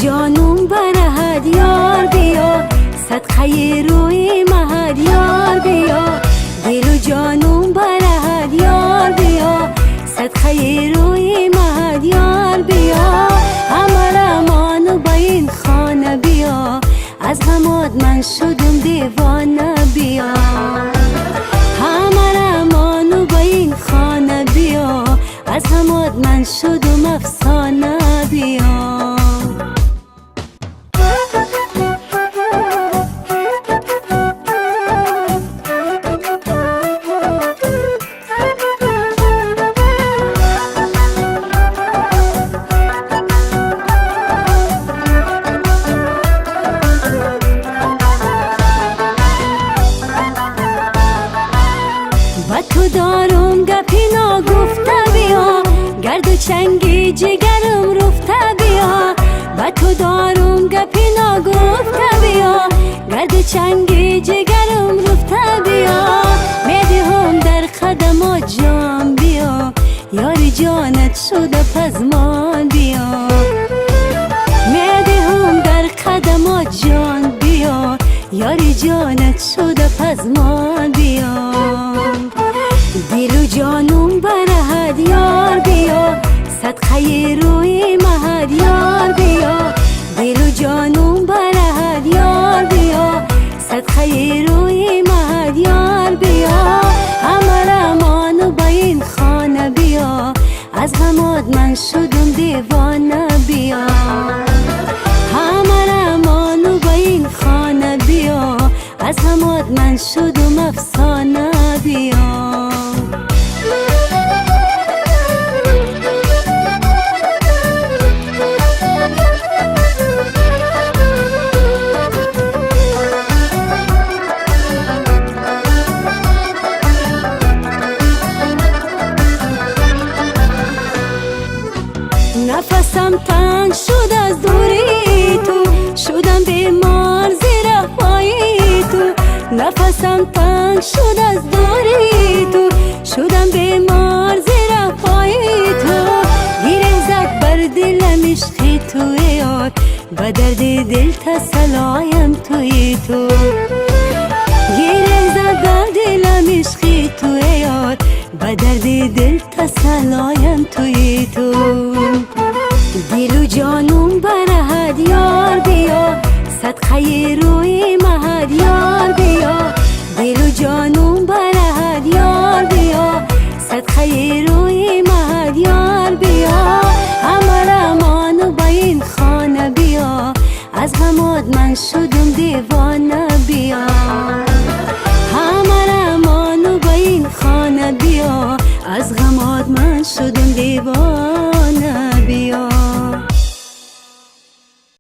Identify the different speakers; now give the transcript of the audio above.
Speaker 1: جانم برهد یار بیا، صدقه روی مهد یار بیا. دل و جانم برهد یار بیا، صدقه روی مهد یار بیا. همه رمان به این خانه بیا، از غمات من شدم دیوانه بیا. همه رمان به این خانه بیا، از غمات من شدم افسانه بیا. با تو دارم گپی ناگفته بیا، گرد و چنگی جگرم رفته بیا. با تو دارم گپی ناگفته بیا، گرد و چنگی جگرم رفته بیا. میدهم در قدمات جان بیا، یار جانت شده پزمان بیا. میدهم در قدمات جان بیا، یار جانت شده پزمان بیا. دل و جانم برهد یار بیا، صدقه روی مهد یار بیا. دل و جانم برهد یار بیا، صدقه روی مهد یار بیا. همه رمان به این خانه بیا، از غمات من شدم دیوانه بیا. همه رمان به این خانه بیا، از غمات من شدم افسانه بیا. نفسم تنگ شد از دوری تو، شدم بیمار زیر پای تو. نفسم تنگ شد از دوری تو، شدم بیمار زیر پای تو. گیره زد بر دلم عشقی تو یار، به درد دل تسلایم توی تو. گیره زد بر دلم عشقی تو یار، به درد دل تسلایم توی تو. دل و جانم برهد یار بیا، صدقه روی مهد یار بیا. دل و جانم برهد یار بیا، صدقه روی مهد یار بیا. همه رمان به این خانه بیا، از غمات من شدم دیوانه بیا. همه رمان به این خانه بیا، از غمات من شدم دیوانه.